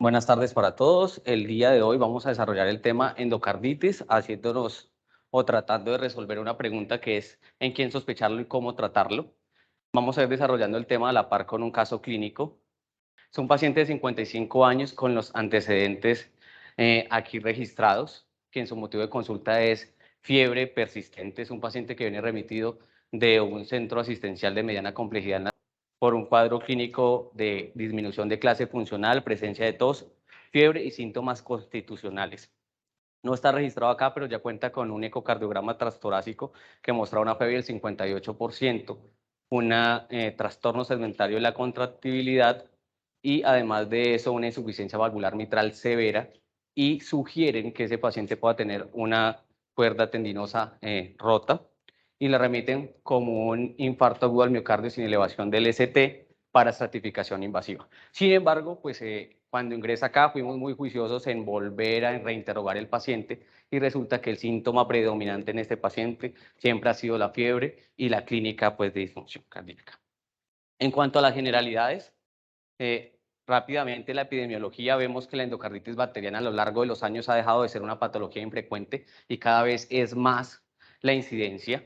Buenas tardes para todos. El día de hoy vamos a desarrollar el tema endocarditis, haciéndonos o tratando de resolver una pregunta que es en quién sospecharlo y cómo tratarlo. Vamos a ir desarrollando el tema a la par con un caso clínico. Es un paciente de 55 años con los antecedentes aquí registrados, que en su motivo de consulta es fiebre persistente. Es un paciente que viene remitido de un centro asistencial de mediana complejidad por un cuadro clínico de disminución de clase funcional, presencia de tos, fiebre y síntomas constitucionales. No está registrado acá, pero ya cuenta con un ecocardiograma transtorácico que muestra una PV del 58%, un trastorno segmentario de la contractibilidad y además de eso una insuficiencia valvular mitral severa, y sugieren que ese paciente pueda tener una cuerda tendinosa rota y le remiten como un infarto agudo al miocardio sin elevación del ST para estratificación invasiva. Sin embargo, pues cuando ingresa acá fuimos muy juiciosos en volver a reinterrogar el paciente y resulta que el síntoma predominante en este paciente siempre ha sido la fiebre y la clínica pues de disfunción cardíaca. En cuanto a las generalidades, rápidamente la epidemiología, vemos que la endocarditis bacteriana a lo largo de los años ha dejado de ser una patología infrecuente y cada vez es más la incidencia.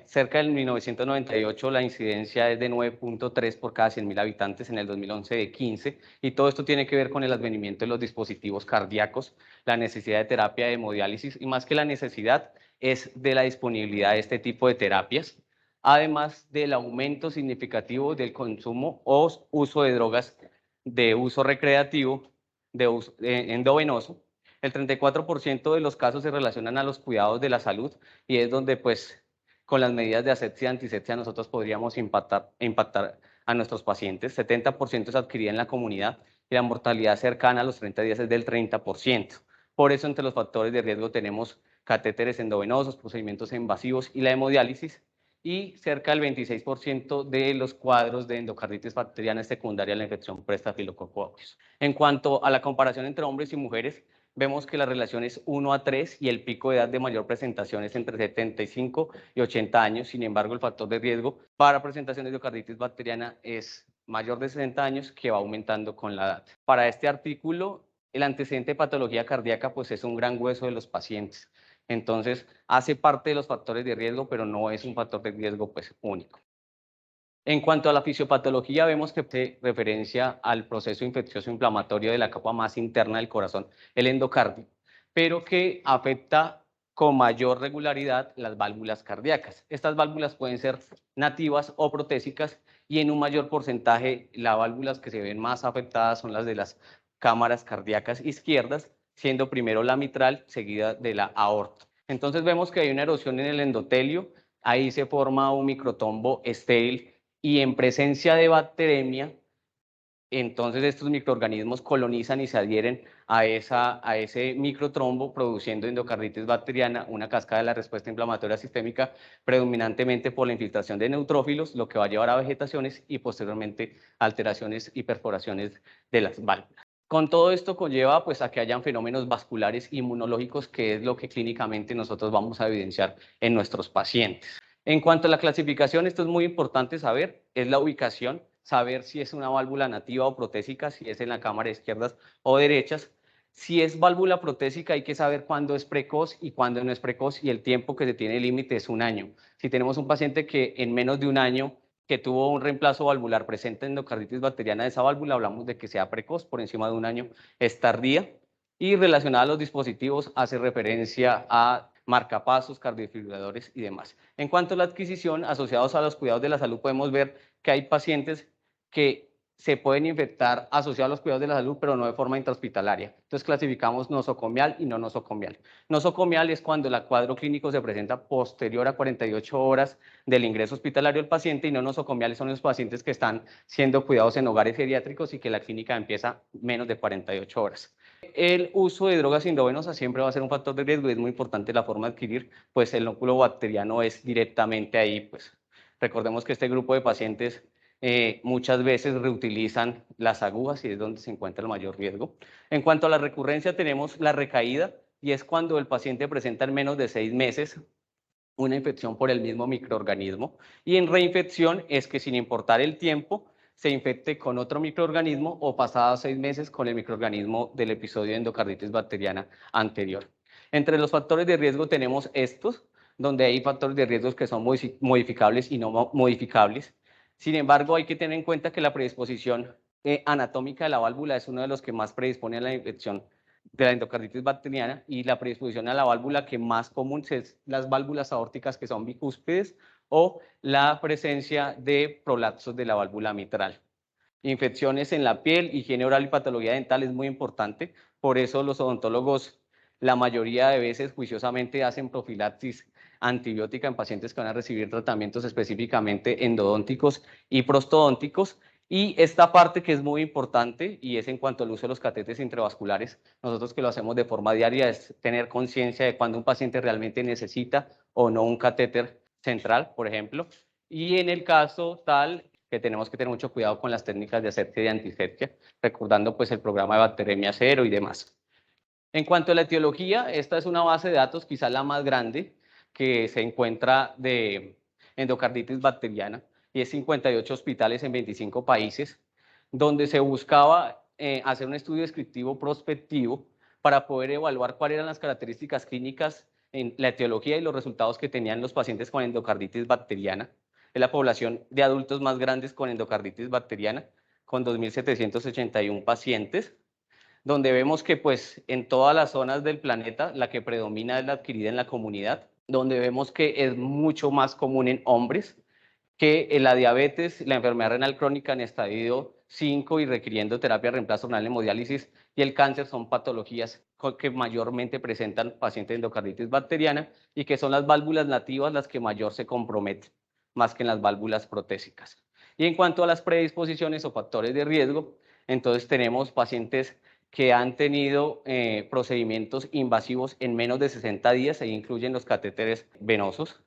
Cerca del 1998 la incidencia es de 9.3 por cada 100.000 habitantes, en el 2011 de 15, y todo esto tiene que ver con el advenimiento de los dispositivos cardíacos, la necesidad de terapia de hemodiálisis y más que la necesidad es de la disponibilidad de este tipo de terapias, además del aumento significativo del consumo o uso de drogas de uso recreativo, de uso endovenoso. El 34% de los casos se relacionan a los cuidados de la salud y es donde pues con las medidas de asepsia y antisepsia nosotros podríamos impactar a nuestros pacientes. 70% es adquirida en la comunidad y la mortalidad cercana a los 30 días es del 30%. Por eso entre los factores de riesgo tenemos catéteres endovenosos, procedimientos invasivos y la hemodiálisis, y cerca del 26% de los cuadros de endocarditis bacteriana es secundaria a la infección por Staphylococcus aureus. En cuanto a la comparación entre hombres y mujeres, vemos que la relación es 1 a 3 y el pico de edad de mayor presentación es entre 75 y 80 años. Sin embargo, el factor de riesgo para presentación de endocarditis bacteriana es mayor de 60 años, que va aumentando con la edad. Para este artículo, el antecedente de patología cardíaca pues es un gran hueso de los pacientes. Entonces, hace parte de los factores de riesgo, pero no es un factor de riesgo pues único. En cuanto a la fisiopatología, vemos que hace referencia al proceso infeccioso inflamatorio de la capa más interna del corazón, el endocardio, pero que afecta con mayor regularidad las válvulas cardíacas. Estas válvulas pueden ser nativas o protésicas y en un mayor porcentaje las válvulas que se ven más afectadas son las de las cámaras cardíacas izquierdas, siendo primero la mitral, seguida de la aorta. Entonces vemos que hay una erosión en el endotelio, ahí se forma un microtombo estéril y en presencia de bacteremia, entonces estos microorganismos colonizan y se adhieren a ese microtrombo, produciendo endocarditis bacteriana, una cascada de la respuesta inflamatoria sistémica, predominantemente por la infiltración de neutrófilos, lo que va a llevar a vegetaciones y posteriormente alteraciones y perforaciones de las válvulas. Con todo esto conlleva pues a que hayan fenómenos vasculares inmunológicos, que es lo que clínicamente nosotros vamos a evidenciar en nuestros pacientes. En cuanto a la clasificación, esto es muy importante saber, es la ubicación, saber si es una válvula nativa o protésica, si es en la cámara izquierdas o derechas. Si es válvula protésica, hay que saber cuándo es precoz y cuándo no es precoz, y el tiempo que se tiene límite es 1 año. Si tenemos un paciente que en menos de 1 año que tuvo un reemplazo valvular presente endocarditis bacteriana de esa válvula, hablamos de que sea precoz. Por encima de 1 año es tardía. Y relacionada a los dispositivos, hace referencia a marcapasos, cardiofibriladores y demás. En cuanto a la adquisición, asociados a los cuidados de la salud, podemos ver que hay pacientes que se pueden infectar asociados a los cuidados de la salud, pero no de forma intrahospitalaria. Entonces clasificamos nosocomial y no nosocomial. Nosocomial es cuando el cuadro clínico se presenta posterior a 48 horas del ingreso hospitalario del paciente, y no nosocomiales son los pacientes que están siendo cuidados en hogares geriátricos y que la clínica empieza menos de 48 horas. El uso de drogas endovenosas siempre va a ser un factor de riesgo y es muy importante la forma de adquirir, pues el núcleo bacteriano es directamente ahí. Pues recordemos que este grupo de pacientes muchas veces reutilizan las agujas y es donde se encuentra el mayor riesgo. En cuanto a la recurrencia, tenemos la recaída, y es cuando el paciente presenta en menos de 6 meses una infección por el mismo microorganismo, y en reinfección es que sin importar el tiempo se infecte con otro microorganismo o pasados 6 meses con el microorganismo del episodio de endocarditis bacteriana anterior. Entre los factores de riesgo tenemos estos, donde hay factores de riesgo que son modificables y no modificables. Sin embargo, hay que tener en cuenta que la predisposición anatómica de la válvula es uno de los que más predispone a la infección de la endocarditis bacteriana, y la predisposición a la válvula que más común es las válvulas aórticas que son bicúspides o la presencia de prolapsos de la válvula mitral. Infecciones en la piel, higiene oral y patología dental es muy importante, por eso los odontólogos la mayoría de veces juiciosamente hacen profilaxis antibiótica en pacientes que van a recibir tratamientos específicamente endodónticos y prostodónticos. Y esta parte que es muy importante, y es en cuanto al uso de los catéteres intravasculares, nosotros que lo hacemos de forma diaria, es tener conciencia de cuando un paciente realmente necesita o no un catéter central, por ejemplo, y en el caso tal que tenemos que tener mucho cuidado con las técnicas de asepsia y antisepsia, recordando pues el programa de bacteremia cero y demás. En cuanto a la etiología, esta es una base de datos quizás la más grande que se encuentra de endocarditis bacteriana, y es 58 hospitales en 25 países, donde se buscaba hacer un estudio descriptivo prospectivo para poder evaluar cuáles eran las características clínicas en la etiología y los resultados que tenían los pacientes con endocarditis bacteriana. Es la población de adultos más grandes con endocarditis bacteriana, con 2.781 pacientes, donde vemos que pues en todas las zonas del planeta la que predomina es la adquirida en la comunidad, donde vemos que es mucho más común en hombres, que la diabetes, la enfermedad renal crónica en estadio 5 y requiriendo terapia de reemplazo renal, hemodiálisis, y el cáncer son patologías que mayormente presentan pacientes de endocarditis bacteriana, y que son las válvulas nativas las que mayor se comprometen, más que en las válvulas protésicas. Y en cuanto a las predisposiciones o factores de riesgo, entonces tenemos pacientes que han tenido procedimientos invasivos en menos de 60 días, ahí incluyen los catéteres venosos,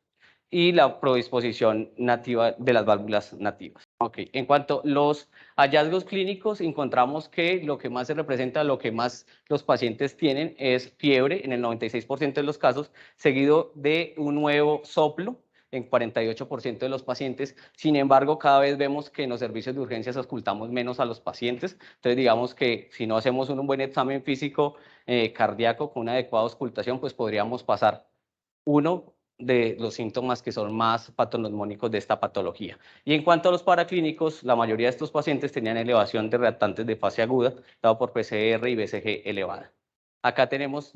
y la predisposición nativa de las válvulas nativas. Okay. En cuanto a los hallazgos clínicos, encontramos que lo que más se representa, lo que más los pacientes tienen es fiebre en el 96% de los casos, seguido de un nuevo soplo en 48% de los pacientes. Sin embargo, cada vez vemos que en los servicios de urgencias ocultamos menos a los pacientes. Entonces, digamos que si no hacemos un buen examen físico cardíaco con una adecuada auscultación, pues podríamos pasar uno de los síntomas que son más patognomónicos de esta patología. Y en cuanto a los paraclínicos, la mayoría de estos pacientes tenían elevación de reactantes de fase aguda, dado por PCR y BCG elevada. Acá tenemos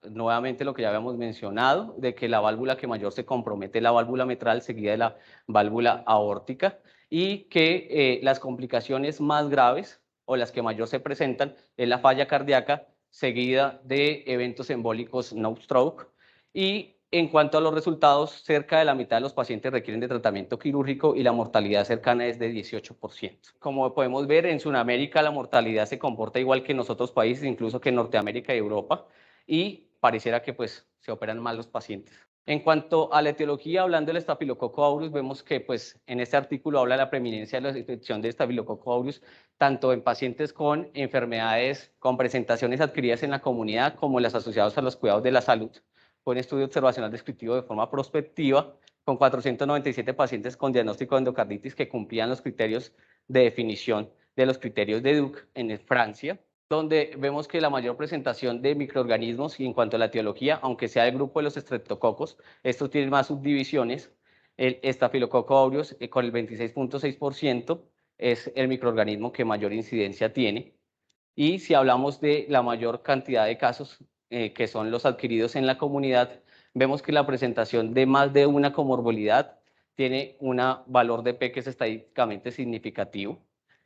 nuevamente lo que ya habíamos mencionado, de que la válvula que mayor se compromete es la válvula mitral, seguida de la válvula aórtica, y que las complicaciones más graves o las que mayor se presentan es la falla cardíaca, seguida de eventos embólicos no stroke. Y en cuanto a los resultados, cerca de la mitad de los pacientes requieren de tratamiento quirúrgico y la mortalidad cercana es de 18%. Como podemos ver, en Sudamérica la mortalidad se comporta igual que en los otros países, incluso que en Norteamérica y Europa, y pareciera que pues se operan mal los pacientes. En cuanto a la etiología, hablando del Staphylococcus aureus, vemos que pues en este artículo habla de la preeminencia de la infección de Staphylococcus aureus, tanto en pacientes con enfermedades con presentaciones adquiridas en la comunidad como las asociadas a los cuidados de la salud. Fue un estudio observacional descriptivo de forma prospectiva con 497 pacientes con diagnóstico de endocarditis que cumplían los criterios de definición de los criterios de Duke en Francia, donde vemos que la mayor presentación de microorganismos, y en cuanto a la etiología, aunque sea del grupo de los estreptococos, estos tienen más subdivisiones. El Staphylococcus aureus con el 26.6% es el microorganismo que mayor incidencia tiene. Y si hablamos de la mayor cantidad de casos que son los adquiridos en la comunidad, vemos que la presentación de más de una comorbilidad tiene un valor de P que es estadísticamente significativo,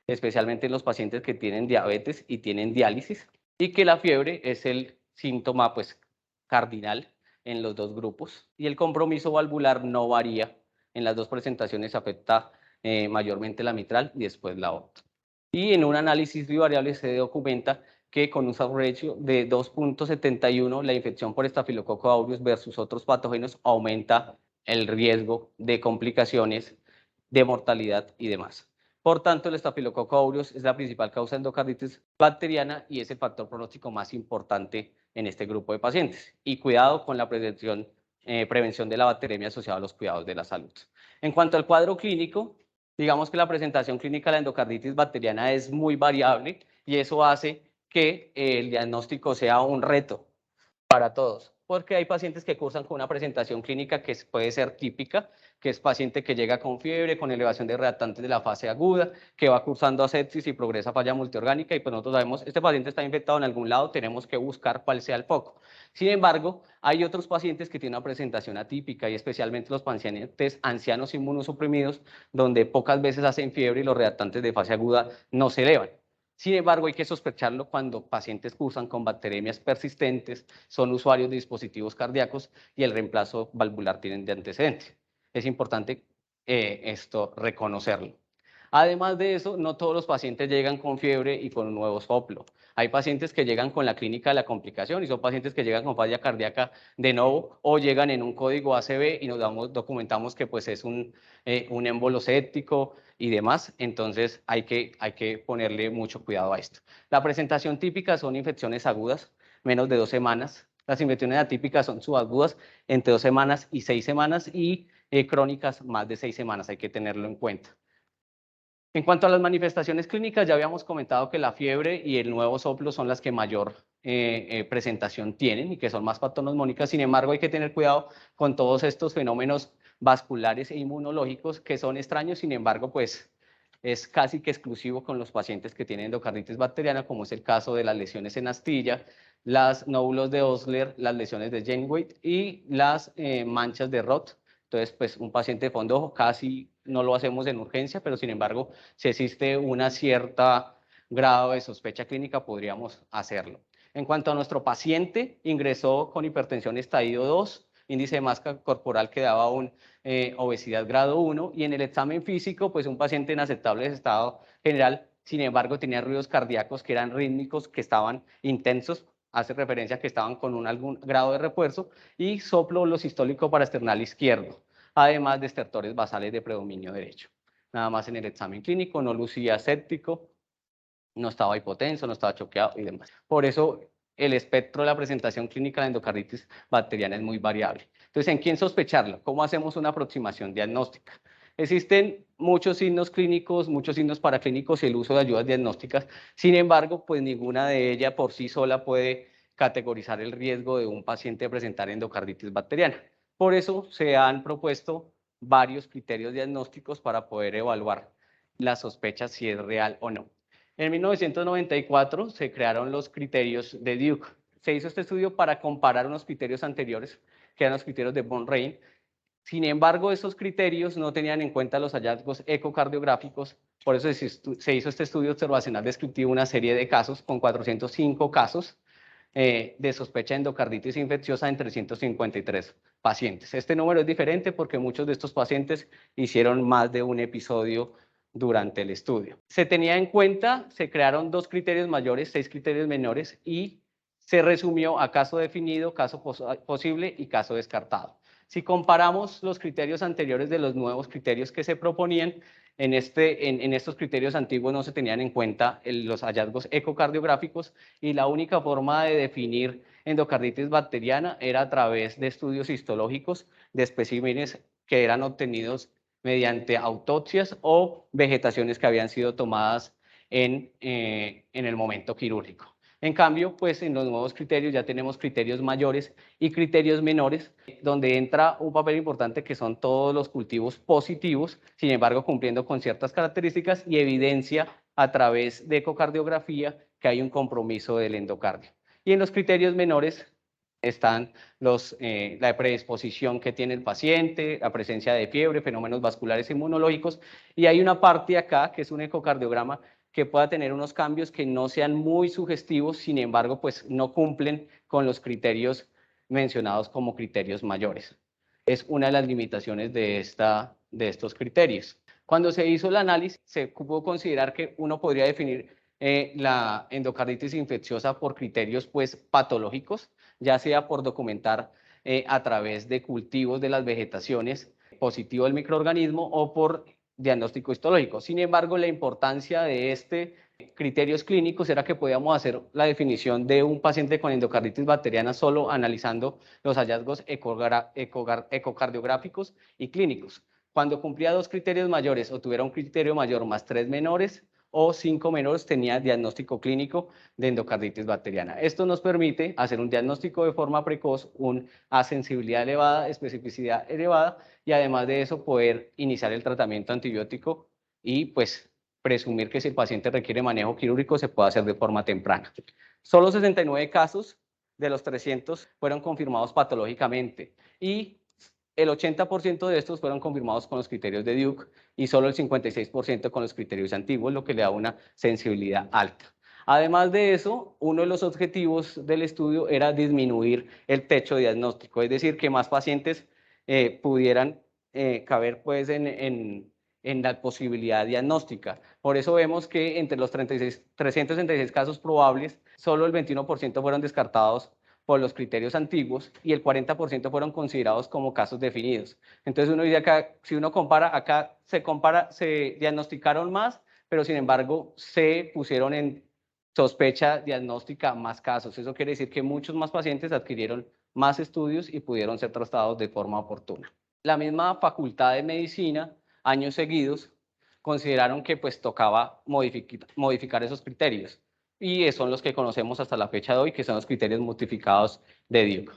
especialmente en los pacientes que tienen diabetes y tienen diálisis, y que la fiebre es el síntoma pues cardinal en los dos grupos, y el compromiso valvular no varía en las dos presentaciones, afecta mayormente la mitral y después la aorta. Y en un análisis bivariable se documenta que con un hazard ratio de 2.71 la infección por Staphylococcus aureus versus otros patógenos aumenta el riesgo de complicaciones, de mortalidad y demás. Por tanto, el Staphylococcus aureus es la principal causa de endocarditis bacteriana y es el factor pronóstico más importante en este grupo de pacientes. Y cuidado con la prevención de la bacteremia asociada a los cuidados de la salud. En cuanto al cuadro clínico, Digamos que la presentación clínica de la endocarditis bacteriana es muy variable y eso hace que el diagnóstico sea un reto para todos, porque hay pacientes que cursan con una presentación clínica que puede ser típica, que es paciente que llega con fiebre, con elevación de reactantes de la fase aguda, que va cursando a sepsis y progresa a falla multiorgánica, y pues nosotros sabemos, este paciente está infectado en algún lado, tenemos que buscar cuál sea el foco. Sin embargo, hay otros pacientes que tienen una presentación atípica, y especialmente los pacientes ancianos inmunosuprimidos, donde pocas veces hacen fiebre y los reactantes de fase aguda no se elevan. Sin embargo, hay que sospecharlo cuando pacientes cursan con bacteremias persistentes, son usuarios de dispositivos cardíacos y el reemplazo valvular tienen de antecedente. Es importante esto reconocerlo. Además de eso, no todos los pacientes llegan con fiebre y con un nuevo soplo. Hay pacientes que llegan con la clínica de la complicación y son pacientes que llegan con falla cardíaca de nuevo o llegan en un código ACV y documentamos que pues es un émbolo séptico y demás, entonces hay que ponerle mucho cuidado a esto. La presentación típica son infecciones agudas, menos de 2 semanas. Las infecciones atípicas son subagudas entre 2 semanas y 6 semanas y crónicas más de 6 semanas, hay que tenerlo en cuenta. En cuanto a las manifestaciones clínicas, ya habíamos comentado que la fiebre y el nuevo soplo son las que mayor presentación tienen y que son más patognomónicas. Sin embargo, hay que tener cuidado con todos estos fenómenos vasculares e inmunológicos que son extraños, sin embargo, pues es casi que exclusivo con los pacientes que tienen endocarditis bacteriana, como es el caso de las lesiones en astilla, las nódulos de Osler, las lesiones de Jenway y las manchas de Roth. Entonces, pues un paciente de fondo ojo casi no lo hacemos en urgencia, pero sin embargo, si existe una cierta grado de sospecha clínica, podríamos hacerlo. En cuanto a nuestro paciente, ingresó con hipertensión estadio 2, índice de masa corporal que daba obesidad grado 1, y en el examen físico, pues un paciente en aceptable estado general, sin embargo, tenía ruidos cardíacos que eran rítmicos, que estaban intensos, hace referencia a que estaban con algún grado de refuerzo, y soplo lo sistólico parasternal izquierdo, además de estertores basales de predominio derecho. Nada más en el examen clínico, no lucía séptico, no estaba hipotenso, no estaba choqueado y demás. Por eso el espectro de la presentación clínica de endocarditis bacteriana es muy variable. Entonces, ¿en quién sospecharlo? ¿Cómo hacemos una aproximación diagnóstica? Existen muchos signos clínicos, muchos signos paraclínicos y el uso de ayudas diagnósticas. Sin embargo, pues ninguna de ellas por sí sola puede categorizar el riesgo de un paciente de presentar endocarditis bacteriana. Por eso se han propuesto varios criterios diagnósticos para poder evaluar la sospecha si es real o no. En 1994 se crearon los criterios de Duke. Se hizo este estudio para comparar unos criterios anteriores, que eran los criterios de von Rhein. Sin embargo, esos criterios no tenían en cuenta los hallazgos ecocardiográficos, por eso se hizo este estudio observacional descriptivo, una serie de casos, con 405 casos de sospecha de endocarditis infecciosa en 353 pacientes. Este número es diferente porque muchos de estos pacientes hicieron más de un episodio durante el estudio. Se tenía en cuenta, se crearon 2 criterios mayores, 6 criterios menores y se resumió a caso definido, caso posible y caso descartado. Si comparamos los criterios anteriores de los nuevos criterios que se proponían, en estos criterios antiguos no se tenían en cuenta los hallazgos ecocardiográficos y la única forma de definir endocarditis bacteriana era a través de estudios histológicos de especímenes que eran obtenidos mediante autopsias o vegetaciones que habían sido tomadas en el momento quirúrgico. En cambio, pues en los nuevos criterios ya tenemos criterios mayores y criterios menores, donde entra un papel importante que son todos los cultivos positivos, sin embargo cumpliendo con ciertas características y evidencia a través de ecocardiografía que hay un compromiso del endocardio. Y en los criterios menores están la predisposición que tiene el paciente, la presencia de fiebre, fenómenos vasculares inmunológicos, y hay una parte acá que es un ecocardiograma que pueda tener unos cambios que no sean muy sugestivos, sin embargo, pues no cumplen con los criterios mencionados como criterios mayores. Es una de las limitaciones de estos criterios. Cuando se hizo el análisis, se pudo considerar que uno podría definir la endocarditis infecciosa por criterios pues patológicos, ya sea por documentar a través de cultivos de las vegetaciones positivo del microorganismo o por diagnóstico histológico. Sin embargo, la importancia de criterios clínicos era que podíamos hacer la definición de un paciente con endocarditis bacteriana solo analizando los hallazgos ecocardiográficos y clínicos. Cuando cumplía 2 criterios mayores o tuviera un criterio mayor más 3 menores o 5 menores, tenía diagnóstico clínico de endocarditis bacteriana. Esto nos permite hacer un diagnóstico de forma precoz, una sensibilidad elevada, especificidad elevada, y además de eso poder iniciar el tratamiento antibiótico y pues presumir que si el paciente requiere manejo quirúrgico se puede hacer de forma temprana. Solo 69 casos de los 300 fueron confirmados patológicamente y el 80% de estos fueron confirmados con los criterios de Duke y solo el 56% con los criterios antiguos, lo que le da una sensibilidad alta. Además de eso, uno de los objetivos del estudio era disminuir el techo diagnóstico, es decir, que más pacientes pudieran caber pues, en la posibilidad diagnóstica. Por eso vemos que entre los 366 casos probables, solo el 21% fueron descartados por los criterios antiguos y el 40% fueron considerados como casos definidos. Entonces uno dice acá, si uno compara, acá se diagnosticaron más, pero sin embargo se pusieron en sospecha diagnóstica más casos. Eso quiere decir que muchos más pacientes adquirieron más estudios y pudieron ser tratados de forma oportuna. La misma facultad de medicina, años seguidos, consideraron que pues tocaba modificar esos criterios y son los que conocemos hasta la fecha de hoy, que son los criterios modificados de Duke.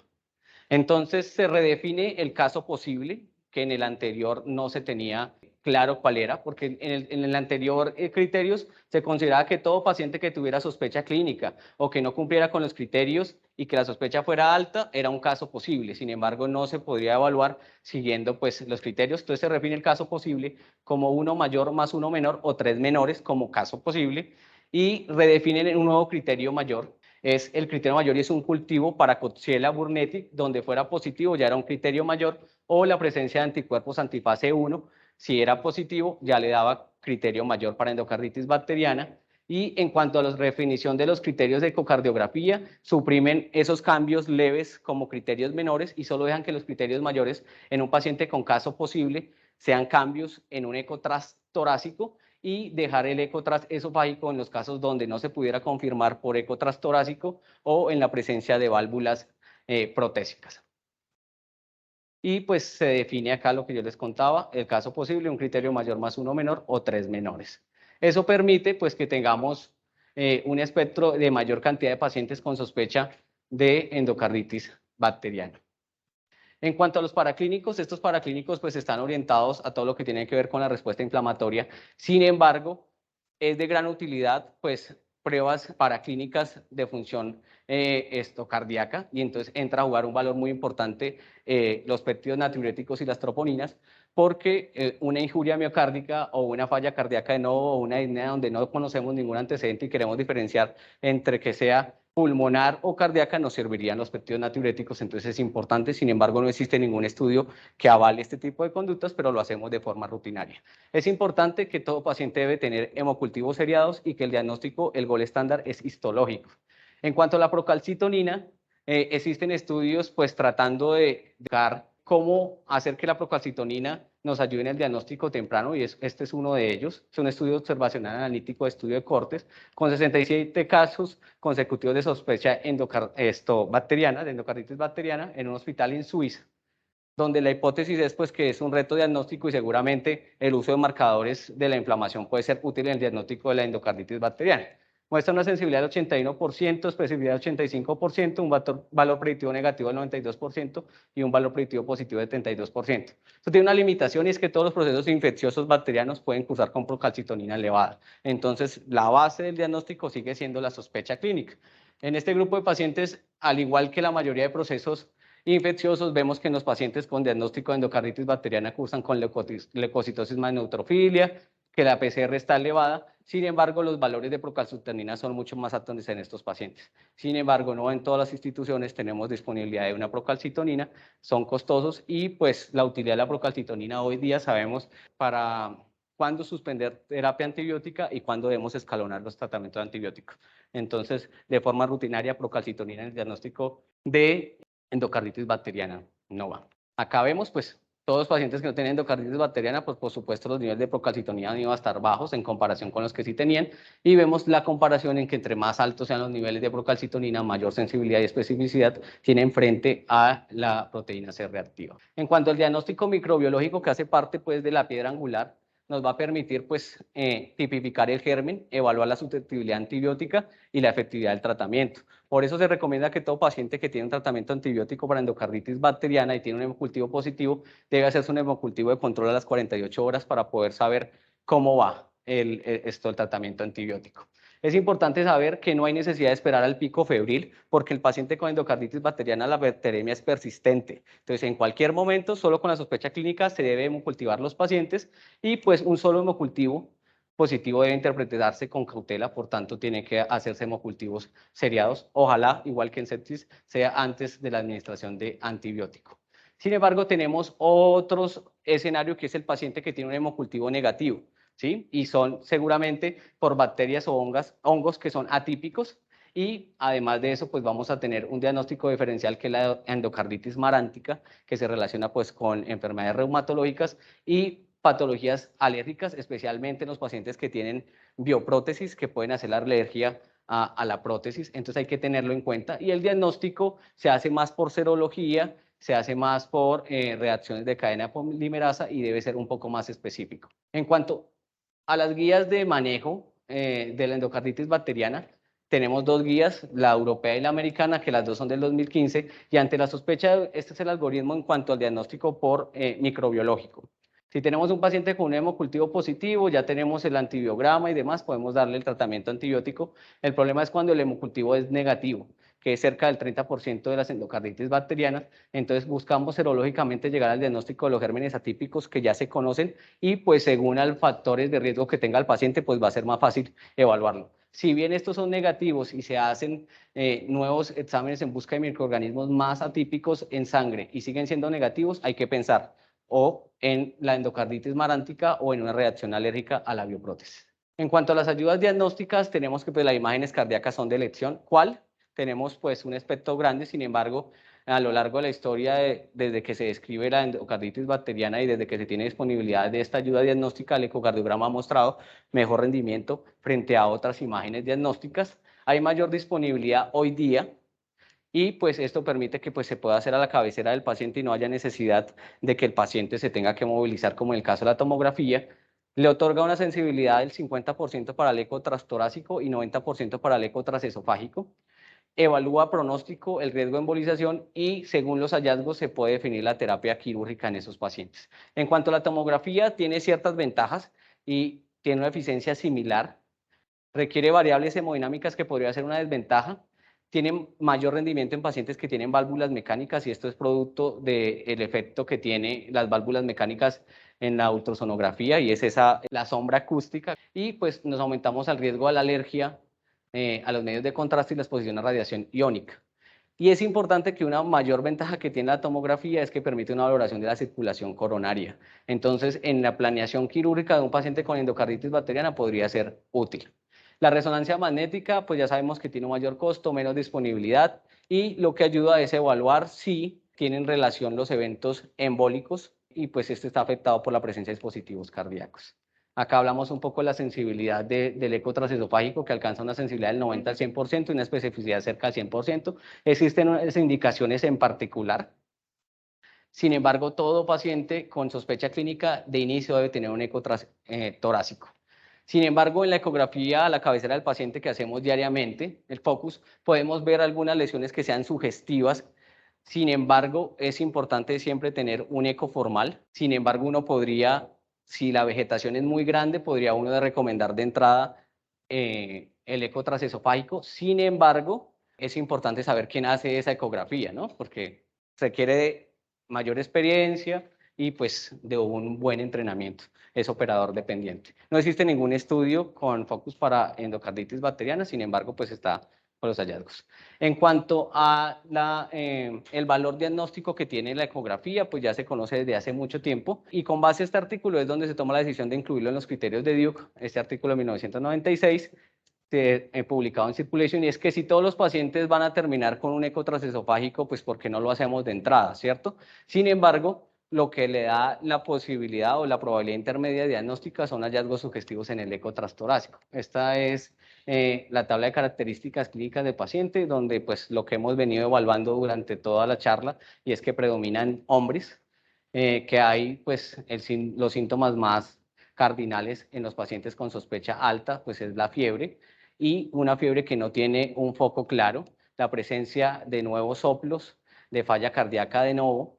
Entonces se redefine el caso posible, que en el anterior no se tenía claro cuál era, porque en el anterior criterios se consideraba que todo paciente que tuviera sospecha clínica o que no cumpliera con los criterios y que la sospecha fuera alta era un caso posible. Sin embargo, no se podría evaluar siguiendo pues, los criterios. Entonces se define el caso posible como 1 mayor más 1 menor o 3 menores como caso posible y redefinen un nuevo criterio mayor. El criterio mayor y es un cultivo para Coxiella burnetii, donde fuera positivo ya era un criterio mayor, o la presencia de anticuerpos antifase 1, si era positivo ya le daba criterio mayor para endocarditis bacteriana. Y en cuanto a la definición de los criterios de ecocardiografía, suprimen esos cambios leves como criterios menores y solo dejan que los criterios mayores en un paciente con caso posible sean cambios en un eco torácico y dejar el eco esofágico en los casos donde no se pudiera confirmar por eco torácico o en la presencia de válvulas protésicas. Y pues se define acá lo que yo les contaba, el caso posible, un criterio mayor más 1 menor o 3 menores. Eso permite pues que tengamos un espectro de mayor cantidad de pacientes con sospecha de endocarditis bacteriana. En cuanto a los paraclínicos, estos paraclínicos pues están orientados a todo lo que tiene que ver con la respuesta inflamatoria. Sin embargo, es de gran utilidad pues pruebas paraclínicas de función cardíaca y entonces entra a jugar un valor muy importante los péptidos natriuréticos y las troponinas porque una injuria miocárdica o una falla cardíaca de novo o una disnea donde no conocemos ningún antecedente y queremos diferenciar entre que sea pulmonar o cardíaca nos servirían los péptidos natriuréticos, entonces es importante. Sin embargo, no existe ningún estudio que avale este tipo de conductas, pero lo hacemos de forma rutinaria. Es importante que todo paciente debe tener hemocultivos seriados y que el diagnóstico, el gol estándar es histológico. En cuanto a la procalcitonina, existen estudios pues tratando de dar cómo hacer que la procalcitonina nos ayude en el diagnóstico temprano y este es uno de ellos. Es un estudio observacional analítico de estudio de cortes con 67 casos consecutivos de sospecha bacteriana, de endocarditis bacteriana en un hospital en Suiza, donde la hipótesis es pues, que es un reto diagnóstico y seguramente el uso de marcadores de la inflamación puede ser útil en el diagnóstico de la endocarditis bacteriana. Muestra una sensibilidad del 81%, especificidad del 85%, un valor predictivo negativo del 92% y un valor predictivo positivo del 32%. Esto tiene una limitación y es que todos los procesos infecciosos bacterianos pueden cursar con procalcitonina elevada. Entonces, la base del diagnóstico sigue siendo la sospecha clínica. En este grupo de pacientes, al igual que la mayoría de procesos infecciosos, vemos que en los pacientes con diagnóstico de endocarditis bacteriana cursan con leucocitosis más neutrofilia, que la PCR está elevada. Sin embargo, los valores de procalcitonina son mucho más altos en estos pacientes. Sin embargo, no en todas las instituciones tenemos disponibilidad de una procalcitonina, son costosos y pues la utilidad de la procalcitonina hoy día sabemos para cuándo suspender terapia antibiótica y cuándo debemos escalonar los tratamientos antibióticos. Entonces, de forma rutinaria, procalcitonina en el diagnóstico de endocarditis bacteriana no va. Acá vemos pues Todos los pacientes que no tenían endocarditis bacteriana, pues por supuesto los niveles de procalcitonía iban a estar bajos en comparación con los que sí tenían, y vemos la comparación en que entre más altos sean los niveles de procalcitonina, mayor sensibilidad y especificidad tienen frente a la proteína C reactiva. En cuanto al diagnóstico microbiológico, que hace parte pues de la piedra angular, nos va a permitir pues tipificar el germen, evaluar la susceptibilidad antibiótica y la efectividad del tratamiento. Por eso se recomienda que todo paciente que tiene un tratamiento antibiótico para endocarditis bacteriana y tiene un hemocultivo positivo debe hacerse un hemocultivo de control a las 48 horas para poder saber cómo va el tratamiento antibiótico. Es importante saber que no hay necesidad de esperar al pico febril porque el paciente con endocarditis bacteriana la bacteremia es persistente. Entonces, en cualquier momento, solo con la sospecha clínica, se debe hemocultivar los pacientes y pues un solo hemocultivo positivo debe interpretarse con cautela, por tanto, tiene que hacerse hemocultivos seriados. Ojalá, igual que en sepsis, sea antes de la administración de antibiótico. Sin embargo, tenemos otros escenarios que es el paciente que tiene un hemocultivo negativo, ¿sí? Y son seguramente por bacterias o hongos que son atípicos, y además de eso, pues vamos a tener un diagnóstico diferencial que es la endocarditis marántica, que se relaciona pues con enfermedades reumatológicas y patologías alérgicas, especialmente en los pacientes que tienen bioprótesis, que pueden hacer la alergia a la prótesis. Entonces hay que tenerlo en cuenta, y el diagnóstico se hace más por serología, se hace más por reacciones de cadena polimerasa y debe ser un poco más específico. En cuanto a las guías de manejo de la endocarditis bacteriana, tenemos dos guías, la europea y la americana, que las dos son del 2015, y ante la sospecha, este es el algoritmo en cuanto al diagnóstico por microbiológico. Si tenemos un paciente con un hemocultivo positivo, ya tenemos el antibiograma y demás, podemos darle el tratamiento antibiótico. El problema es cuando el hemocultivo es negativo, que es cerca del 30% de las endocarditis bacterianas. Entonces buscamos serológicamente llegar al diagnóstico de los gérmenes atípicos que ya se conocen, y pues según los factores de riesgo que tenga el paciente, pues va a ser más fácil evaluarlo. Si bien estos son negativos y se hacen nuevos exámenes en busca de microorganismos más atípicos en sangre y siguen siendo negativos, hay que pensar o en la endocarditis marántica o en una reacción alérgica a la bioprótesis. En cuanto a las ayudas diagnósticas, tenemos que pues, las imágenes cardíacas son de elección. ¿Cuál? Tenemos pues un espectro grande, sin embargo, a lo largo de la historia, desde que se describe la endocarditis bacteriana y desde que se tiene disponibilidad de esta ayuda diagnóstica, el ecocardiograma ha mostrado mejor rendimiento frente a otras imágenes diagnósticas. Hay mayor disponibilidad hoy día, y pues esto permite que pues se pueda hacer a la cabecera del paciente y no haya necesidad de que el paciente se tenga que movilizar, como en el caso de la tomografía. Le otorga una sensibilidad del 50% para el eco transtorácico y 90% para el eco transesofágico. Evalúa pronóstico, el riesgo de embolización, y según los hallazgos se puede definir la terapia quirúrgica en esos pacientes. En cuanto a la tomografía, tiene ciertas ventajas y tiene una eficiencia similar. Requiere variables hemodinámicas que podría ser una desventaja. Tiene mayor rendimiento en pacientes que tienen válvulas mecánicas, y esto es producto del efecto que tienen las válvulas mecánicas en la ultrasonografía, y es la sombra acústica, y pues nos aumentamos el riesgo a la alergia a los medios de contraste y la exposición a radiación iónica. Y es importante que una mayor ventaja que tiene la tomografía es que permite una valoración de la circulación coronaria. Entonces, en la planeación quirúrgica de un paciente con endocarditis bacteriana podría ser útil. La resonancia magnética, pues ya sabemos que tiene un mayor costo, menos disponibilidad, y lo que ayuda es evaluar si tienen relación los eventos embólicos, y pues este está afectado por la presencia de dispositivos cardíacos. Acá hablamos un poco de la sensibilidad del eco transesofágico, que alcanza una sensibilidad del 90 al 100% y una especificidad cerca al 100%. Existen unas indicaciones en particular. Sin embargo, todo paciente con sospecha clínica de inicio debe tener un eco torácico. Sin embargo, en la ecografía a la cabecera del paciente que hacemos diariamente, el focus, podemos ver algunas lesiones que sean sugestivas. Sin embargo, es importante siempre tener un eco formal. Sin embargo, uno podría, si la vegetación es muy grande, podría uno recomendar de entrada el eco transesofágico. Sin embargo, es importante saber quién hace esa ecografía, ¿no? Porque requiere de mayor experiencia y pues de un buen entrenamiento. Es operador dependiente. No existe ningún estudio con focus para endocarditis bacteriana, sin embargo, pues está con los hallazgos. En cuanto a el valor diagnóstico que tiene la ecografía, pues ya se conoce desde hace mucho tiempo, y con base a este artículo es donde se toma la decisión de incluirlo en los criterios de Duke, este artículo de 1996, publicado en Circulation, y es que si todos los pacientes van a terminar con un eco transesofágico, pues ¿por qué no lo hacemos de entrada, cierto? Sin embargo, lo que le da la posibilidad o la probabilidad intermedia diagnóstica son hallazgos sugestivos en el eco transtorácico. Esta es la tabla de características clínicas del paciente, donde pues lo que hemos venido evaluando durante toda la charla, y es que predominan hombres, que hay pues los síntomas más cardinales en los pacientes con sospecha alta, pues es la fiebre, y una fiebre que no tiene un foco claro, la presencia de nuevos soplos, de falla cardíaca de novo,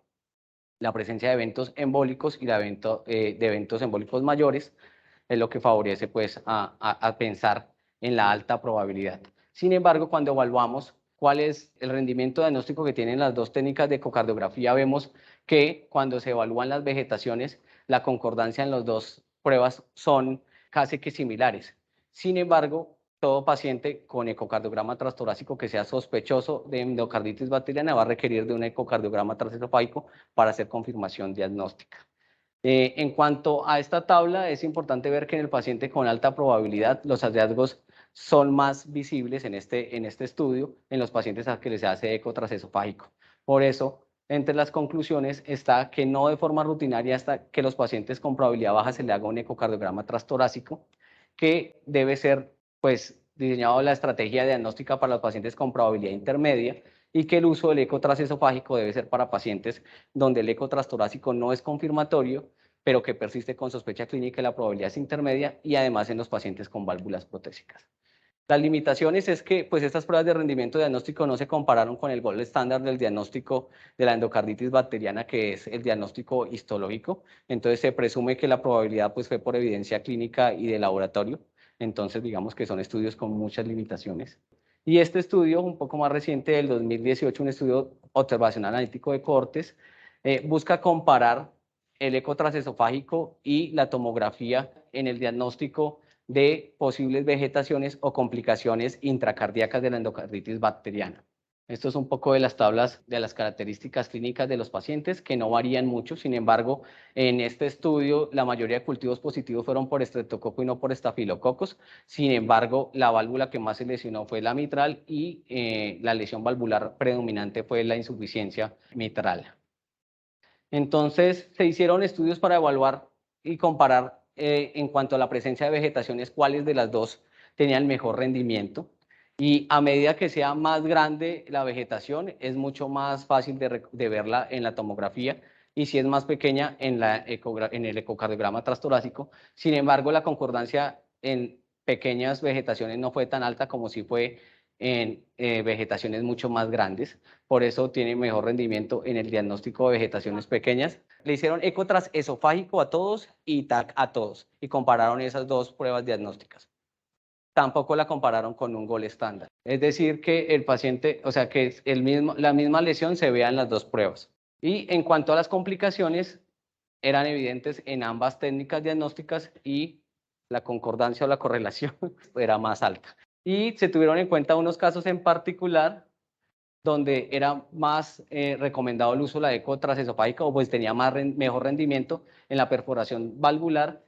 la presencia de eventos embólicos y de eventos embólicos mayores, es lo que favorece pues a pensar en la alta probabilidad. Sin embargo, cuando evaluamos cuál es el rendimiento diagnóstico que tienen las dos técnicas de ecocardiografía, vemos que cuando se evalúan las vegetaciones, la concordancia en las dos pruebas son casi que similares. Sin embargo, todo paciente con ecocardiograma transtorácico que sea sospechoso de endocarditis bacteriana va a requerir de un ecocardiograma transesofágico para hacer confirmación diagnóstica. En cuanto a esta tabla, es importante ver que en el paciente con alta probabilidad los hallazgos son más visibles en este estudio en los pacientes a que les hace eco transesofágico. Por eso, entre las conclusiones está que no de forma rutinaria hasta que los pacientes con probabilidad baja se le haga un ecocardiograma transtorácico, que debe ser pues diseñado la estrategia diagnóstica para los pacientes con probabilidad intermedia, y que el uso del eco transesofágico debe ser para pacientes donde el eco transtorácico no es confirmatorio, pero que persiste con sospecha clínica y la probabilidad es intermedia, y además en los pacientes con válvulas protésicas. Las limitaciones es que pues estas pruebas de rendimiento diagnóstico no se compararon con el gold estándar del diagnóstico de la endocarditis bacteriana, que es el diagnóstico histológico. Entonces se presume que la probabilidad pues fue por evidencia clínica y de laboratorio. Entonces digamos que son estudios con muchas limitaciones. Y este estudio, un poco más reciente, del 2018, un estudio observacional analítico de cohortes, busca comparar el eco transesofágico y la tomografía en el diagnóstico de posibles vegetaciones o complicaciones intracardíacas de la endocarditis bacteriana. Esto es un poco de las tablas de las características clínicas de los pacientes, que no varían mucho. Sin embargo, en este estudio la mayoría de cultivos positivos fueron por estreptococo y no por estafilococos. Sin embargo, la válvula que más se lesionó fue la mitral, y la lesión valvular predominante fue la insuficiencia mitral. Entonces, se hicieron estudios para evaluar y comparar en cuanto a la presencia de vegetaciones, cuáles de las dos tenían mejor rendimiento. Y a medida que sea más grande la vegetación, es mucho más fácil de verla en la tomografía, y si es más pequeña en el ecocardiograma transtorácico. Sin embargo, la concordancia en pequeñas vegetaciones no fue tan alta como si fue en vegetaciones mucho más grandes. Por eso tiene mejor rendimiento en el diagnóstico de vegetaciones pequeñas. Le hicieron eco transesofágico a todos y TAC a todos, y compararon esas dos pruebas diagnósticas. Tampoco la compararon con un gol estándar. Es decir, que el paciente, o sea, que la misma lesión se vea en las dos pruebas. Y en cuanto a las complicaciones, eran evidentes en ambas técnicas diagnósticas, y la concordancia o la correlación era más alta. Y se tuvieron en cuenta unos casos en particular donde era más recomendado el uso de la eco transesofágica, o pues tenía mejor rendimiento en la perforación valvular,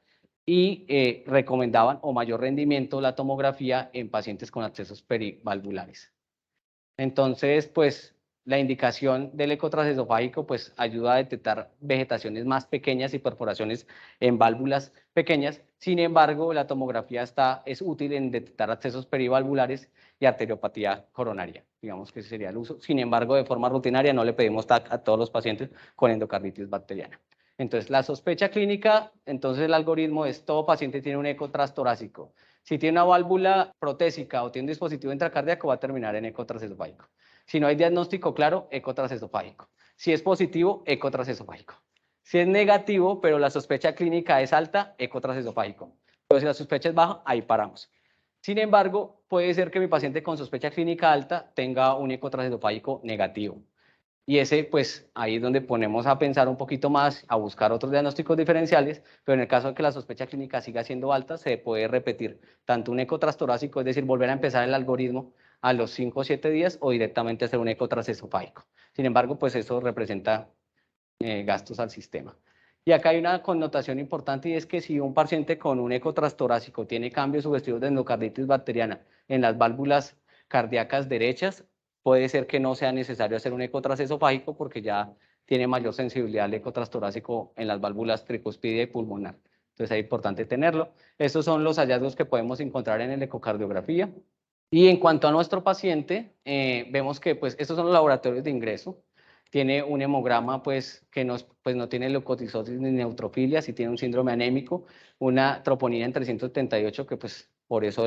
y recomendaban o mayor rendimiento la tomografía en pacientes con accesos perivalvulares. Entonces, pues la indicación del eco transesofágico pues ayuda a detectar vegetaciones más pequeñas y perforaciones en válvulas pequeñas. Sin embargo, la tomografía es útil en detectar accesos perivalvulares y arteriopatía coronaria. Digamos que ese sería el uso. Sin embargo, de forma rutinaria no le pedimos TAC a todos los pacientes con endocarditis bacteriana. Entonces, la sospecha clínica, entonces el algoritmo es: todo paciente tiene un eco transtorácico. Si tiene una válvula protésica o tiene un dispositivo intracardíaco, va a terminar en eco transesofágico. Si no hay diagnóstico claro, eco transesofágico. Si es positivo, eco transesofágico. Si es negativo, pero la sospecha clínica es alta, eco transesofágico. Pero si la sospecha es baja, ahí paramos. Sin embargo, puede ser que mi paciente con sospecha clínica alta tenga un eco transesofágico negativo. Y ese, pues, ahí es donde ponemos a pensar un poquito más, a buscar otros diagnósticos diferenciales, pero en el caso de que la sospecha clínica siga siendo alta, se puede repetir tanto un eco transtorácico, es decir, volver a empezar el algoritmo a los 5 o 7 días, o directamente hacer un eco transesofágico. Sin embargo, pues eso representa gastos al sistema. Y acá hay una connotación importante, y es que si un paciente con un eco transtorácico tiene cambios sugestivos de endocarditis bacteriana en las válvulas cardíacas derechas, puede ser que no sea necesario hacer un eco transesofágico, porque ya tiene mayor sensibilidad al eco transtorácico en las válvulas tricúspide y pulmonar. Entonces es importante tenerlo. Estos son los hallazgos que podemos encontrar en la ecocardiografía. Y en cuanto a nuestro paciente, vemos que pues, estos son los laboratorios de ingreso. Tiene un hemograma pues, que no tiene leucocistosis ni neutrofilia, sí tiene un síndrome anémico, una troponina en 378, que pues por eso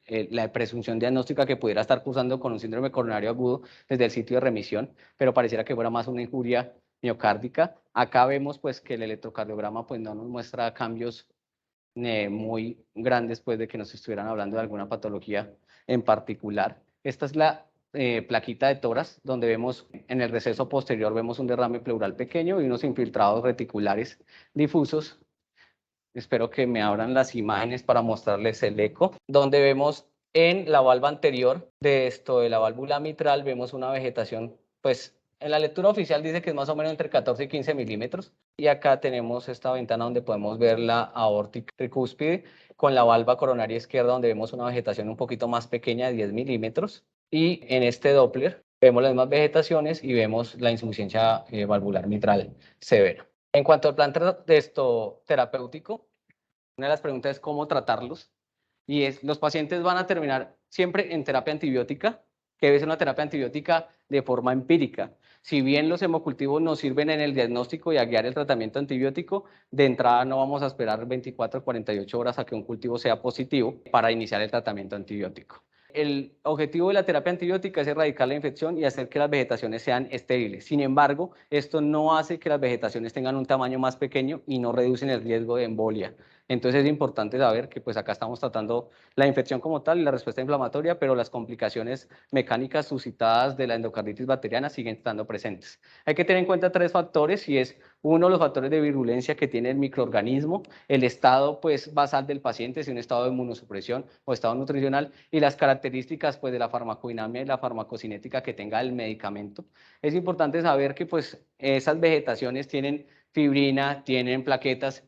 la presunción diagnóstica que pudiera estar cursando con un síndrome coronario agudo desde el sitio de remisión, pero pareciera que fuera más una injuria miocárdica. Acá vemos pues que el electrocardiograma pues no nos muestra cambios muy grandes pues de que nos estuvieran hablando de alguna patología en particular. Esta es la plaquita de toras, donde vemos en el receso posterior vemos un derrame pleural pequeño y unos infiltrados reticulares difusos. Espero que me abran las imágenes para mostrarles el eco, donde vemos en la valva anterior de la válvula mitral, vemos una vegetación, pues en la lectura oficial dice que es más o menos entre 14 y 15 milímetros. Y acá tenemos esta ventana donde podemos ver la aórtica tricúspide con la valva coronaria izquierda, donde vemos una vegetación un poquito más pequeña de 10 milímetros. Y en este Doppler vemos las mismas vegetaciones y vemos la insuficiencia valvular mitral severa. En cuanto al plan terapéutico, una de las preguntas es cómo tratarlos. Y los pacientes van a terminar siempre en terapia antibiótica, que debe ser una terapia antibiótica de forma empírica. Si bien los hemocultivos nos sirven en el diagnóstico y a guiar el tratamiento antibiótico, de entrada no vamos a esperar 24 o 48 horas a que un cultivo sea positivo para iniciar el tratamiento antibiótico. El objetivo de la terapia antibiótica es erradicar la infección y hacer que las vegetaciones sean estériles. Sin embargo, esto no hace que las vegetaciones tengan un tamaño más pequeño y no reducen el riesgo de embolia. Entonces es importante saber que pues acá estamos tratando la infección como tal y la respuesta inflamatoria, pero las complicaciones mecánicas suscitadas de la endocarditis bacteriana siguen estando presentes. Hay que tener en cuenta tres factores y es uno, los factores de virulencia que tiene el microorganismo, el estado pues basal del paciente, si un estado de inmunosupresión o estado nutricional, y las características pues de la farmacodinamia y la farmacocinética que tenga el medicamento. Es importante saber que pues esas vegetaciones tienen fibrina, tienen plaquetas,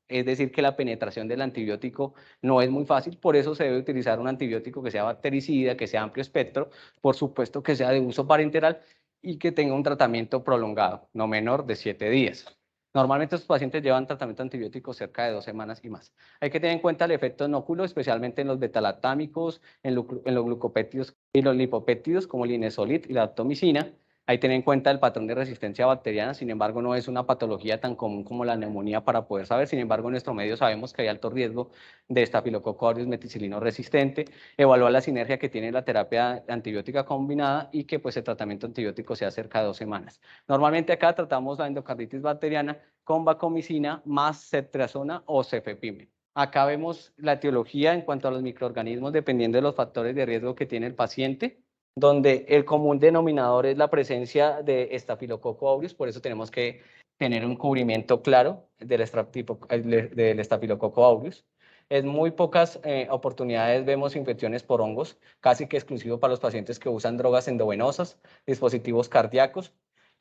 es decir, que la penetración del antibiótico no es muy fácil, por eso se debe utilizar un antibiótico que sea bactericida, que sea amplio espectro, por supuesto que sea de uso parenteral y que tenga un tratamiento prolongado, no menor de 7 días. Normalmente estos pacientes llevan tratamiento antibiótico cerca de 2 semanas y más. Hay que tener en cuenta el efecto inóculo, especialmente en los betalactámicos, en los glucopéptidos y los lipopéptidos como el inesolit y la aptomicina. Hay que tener en cuenta el patrón de resistencia bacteriana, sin embargo no es una patología tan común como la neumonía para poder saber, sin embargo en nuestro medio sabemos que hay alto riesgo de estafilococo aureus meticilino resistente, evaluar la sinergia que tiene la terapia antibiótica combinada y que pues el tratamiento antibiótico sea cerca de 2 semanas. Normalmente acá tratamos la endocarditis bacteriana con vancomicina más ceftriaxona o cefepime. Acá vemos la etiología en cuanto a los microorganismos dependiendo de los factores de riesgo que tiene el paciente, donde el común denominador es la presencia de estafilococo aureus, por eso tenemos que tener un cubrimiento claro del estafilococo aureus. En muy pocas oportunidades vemos infecciones por hongos, casi que exclusivo para los pacientes que usan drogas endovenosas, dispositivos cardíacos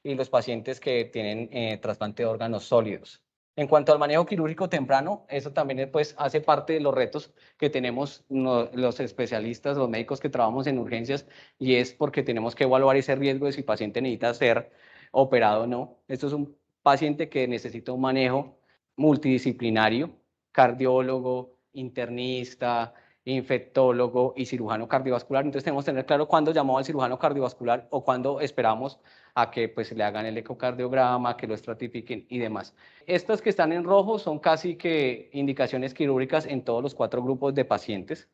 y los pacientes que tienen trasplante de órganos sólidos. En cuanto al manejo quirúrgico temprano, eso también pues, hace parte de los retos que tenemos los especialistas, los médicos que trabajamos en urgencias, y es porque tenemos que evaluar ese riesgo de si el paciente necesita ser operado o no. Esto es un paciente que necesita un manejo multidisciplinario, cardiólogo, internista, infectólogo y cirujano cardiovascular. Entonces tenemos que tener claro cuándo llamamos al cirujano cardiovascular o cuándo esperamos a que pues le hagan el ecocardiograma, que lo estratifiquen y demás. Estas que están en rojo son casi que indicaciones quirúrgicas en todos los 4 grupos de pacientes.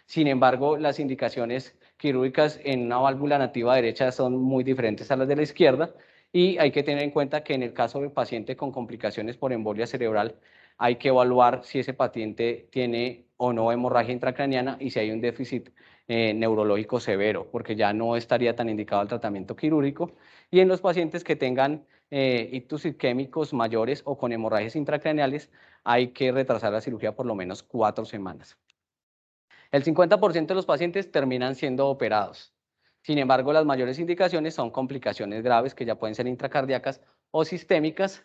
Sin embargo, las indicaciones quirúrgicas en una válvula nativa derecha son muy diferentes a las de la izquierda y hay que tener en cuenta que en el caso del paciente con complicaciones por embolia cerebral hay que evaluar si ese paciente tiene o no hemorragia intracraniana y si hay un déficit neurológico severo, porque ya no estaría tan indicado el tratamiento quirúrgico. Y en los pacientes que tengan ictus isquémicos mayores o con hemorragias intracraneales, hay que retrasar la cirugía por lo menos 4 semanas. El 50% de los pacientes terminan siendo operados. Sin embargo, las mayores indicaciones son complicaciones graves que ya pueden ser intracardíacas o sistémicas,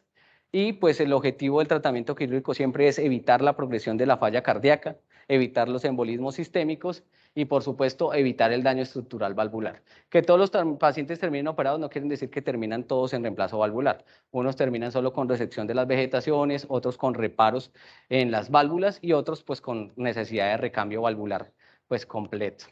y pues el objetivo del tratamiento quirúrgico siempre es evitar la progresión de la falla cardíaca, evitar los embolismos sistémicos y por supuesto evitar el daño estructural valvular. Que todos los pacientes terminen operados no quieren decir que terminan todos en reemplazo valvular. Unos terminan solo con resección de las vegetaciones, otros con reparos en las válvulas y otros pues con necesidad de recambio valvular pues completo.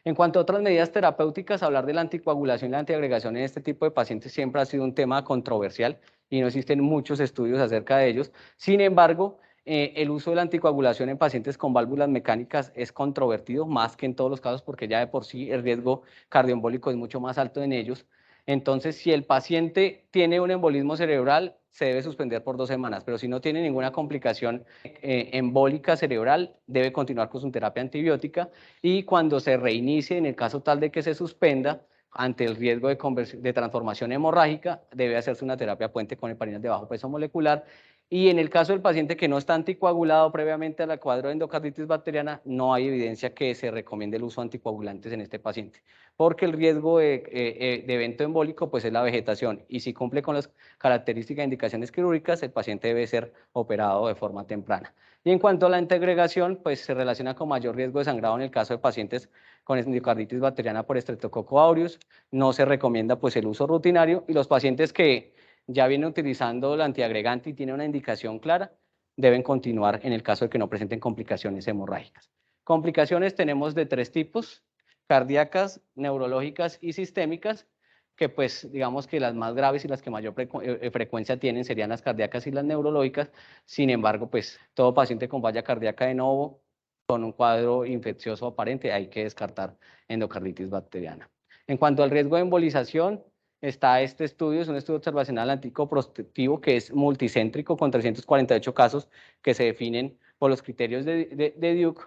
En cuanto a otras medidas terapéuticas, hablar de la anticoagulación y la antiagregación en este tipo de pacientes siempre ha sido un tema controversial y no existen muchos estudios acerca de ellos. Sin embargo, el uso de la anticoagulación en pacientes con válvulas mecánicas es controvertido, más que en todos los casos, porque ya de por sí el riesgo cardioembólico es mucho más alto en ellos. Entonces, si el paciente tiene un embolismo cerebral, se debe suspender por 2 semanas, pero si no tiene ninguna complicación embólica cerebral, debe continuar con su terapia antibiótica y cuando se reinicie, en el caso tal de que se suspenda, ante el riesgo de transformación hemorrágica, debe hacerse una terapia puente con heparinas de bajo peso molecular. Y en el caso del paciente que no está anticoagulado previamente a la cuadro de endocarditis bacteriana, no hay evidencia que se recomiende el uso de anticoagulantes en este paciente, porque el riesgo de evento embólico pues es la vegetación, y si cumple con las características e indicaciones quirúrgicas, el paciente debe ser operado de forma temprana. Y en cuanto a la antiagregación, pues se relaciona con mayor riesgo de sangrado en el caso de pacientes con endocarditis bacteriana por Streptococcus aureus. No se recomienda pues el uso rutinario, y los pacientes que ya vienen utilizando el antiagregante y tienen una indicación clara, deben continuar en el caso de que no presenten complicaciones hemorrágicas. Complicaciones tenemos de 3 tipos: cardíacas, neurológicas y sistémicas, que pues digamos que las más graves y las que mayor frecuencia tienen serían las cardíacas y las neurológicas. Sin embargo, pues todo paciente con falla cardíaca de novo, con un cuadro infeccioso aparente, hay que descartar endocarditis bacteriana. En cuanto al riesgo de embolización, está este estudio, es un estudio observacional anticoprospectivo que es multicéntrico con 348 casos que se definen por los criterios de Duke.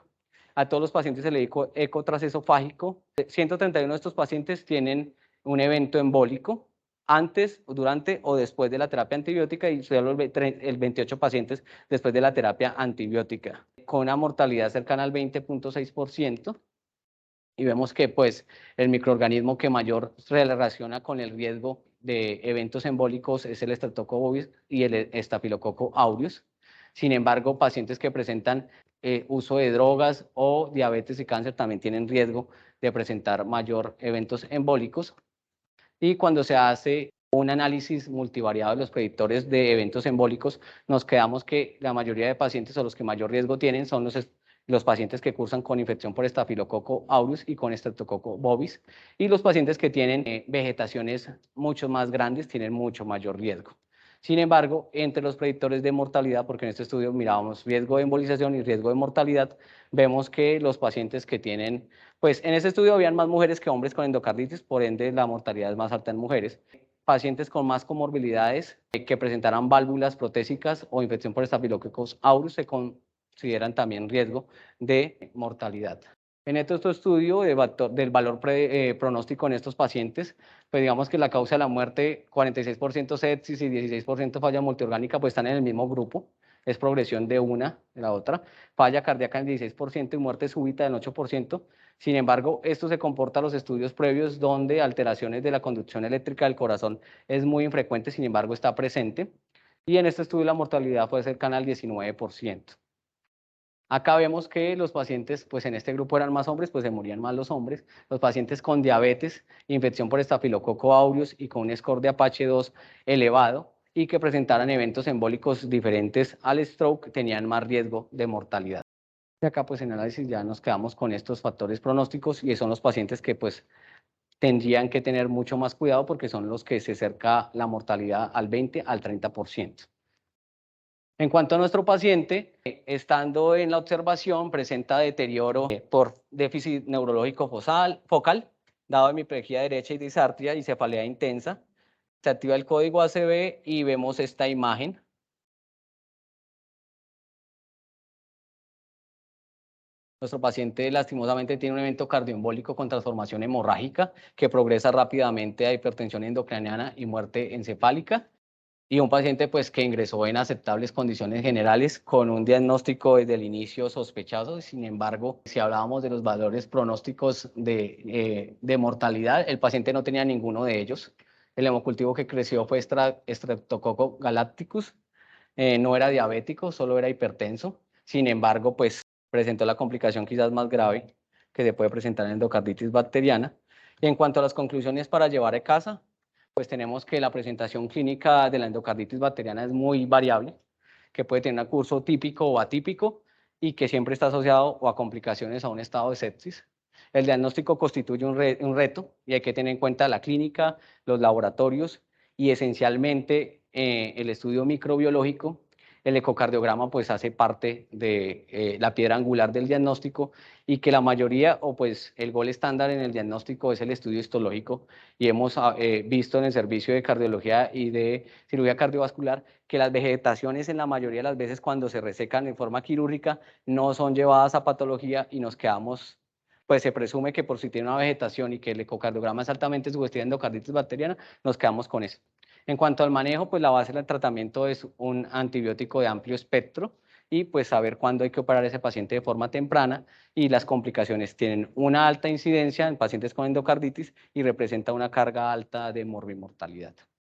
A todos los pacientes se le dio eco transesofágico. 131 de estos pacientes tienen un evento embólico antes, durante o después de la terapia antibiótica, y solo el 28 pacientes después de la terapia antibiótica, con una mortalidad cercana al 20.6%. Y vemos que pues el microorganismo que mayor se relaciona con el riesgo de eventos embólicos es el Streptococcus bovis y el Staphylococcus aureus. Sin embargo, pacientes que presentan uso de drogas o diabetes y cáncer también tienen riesgo de presentar mayor eventos embólicos. Y cuando se hace un análisis multivariado de los predictores de eventos embólicos, nos quedamos que la mayoría de pacientes o los que mayor riesgo tienen son los pacientes que cursan con infección por Staphylococcus aureus y con Streptococcus bovis, y los pacientes que tienen vegetaciones mucho más grandes tienen mucho mayor riesgo. Sin embargo, entre los predictores de mortalidad, porque en este estudio mirábamos riesgo de embolización y riesgo de mortalidad, vemos que los pacientes que tienen, pues en este estudio habían más mujeres que hombres con endocarditis, por ende la mortalidad es más alta en mujeres. Pacientes con más comorbilidades que presentaran válvulas protésicas o infección por Staphylococcus aureus se consideran también riesgo de mortalidad. En este estudio del valor pronóstico en estos pacientes, pues digamos que la causa de la muerte, 46% sepsis y 16% falla multiorgánica, pues están en el mismo grupo, es progresión de una de la otra, falla cardíaca en 16% y muerte súbita en 8%. Sin embargo, esto se comporta a los estudios previos donde alteraciones de la conducción eléctrica del corazón es muy infrecuente, sin embargo está presente, y en este estudio la mortalidad fue cercana al 19%. Acá vemos que los pacientes, pues en este grupo eran más hombres, pues se morían más los hombres. Los pacientes con diabetes, infección por Staphylococcus aureus y con un score de Apache 2 elevado y que presentaran eventos embólicos diferentes al stroke tenían más riesgo de mortalidad. Y acá pues en análisis ya nos quedamos con estos factores pronósticos, y son los pacientes que pues tendrían que tener mucho más cuidado porque son los que se acerca la mortalidad al 20 al 30%. En cuanto a nuestro paciente, estando en la observación, presenta deterioro por déficit neurológico focal, dado hemiplegia derecha y disartria y cefalea intensa. Se activa el código ACV y vemos esta imagen. Nuestro paciente lastimosamente tiene un evento cardioembólico con transformación hemorrágica que progresa rápidamente a hipertensión endocraniana y muerte encefálica. Y un paciente pues que ingresó en aceptables condiciones generales con un diagnóstico desde el inicio sospechoso. Sin embargo, si hablábamos de los valores pronósticos de mortalidad, el paciente no tenía ninguno de ellos. El hemocultivo que creció fue Streptococcus galacticus, no era diabético, solo era hipertenso. Sin embargo, pues presentó la complicación quizás más grave, que se puede presentar en endocarditis bacteriana. Y en cuanto a las conclusiones para llevar a casa, pues tenemos que la presentación clínica de la endocarditis bacteriana es muy variable, que puede tener un curso típico o atípico y que siempre está asociado o a complicaciones a un estado de sepsis. El diagnóstico constituye un reto y hay que tener en cuenta la clínica, los laboratorios y esencialmente el estudio microbiológico. El ecocardiograma pues hace parte de la piedra angular del diagnóstico y que la mayoría o pues el gol estándar en el diagnóstico es el estudio histológico y hemos visto en el servicio de cardiología y de cirugía cardiovascular que las vegetaciones en la mayoría de las veces cuando se resecan en forma quirúrgica no son llevadas a patología y nos quedamos, pues se presume que por si tiene una vegetación y que el ecocardiograma es altamente sugestivo de endocarditis bacteriana, nos quedamos con eso. En cuanto al manejo, pues la base del tratamiento es un antibiótico de amplio espectro y pues saber cuándo hay que operar a ese paciente de forma temprana y las complicaciones tienen una alta incidencia en pacientes con endocarditis y representa una carga alta de morbimortalidad.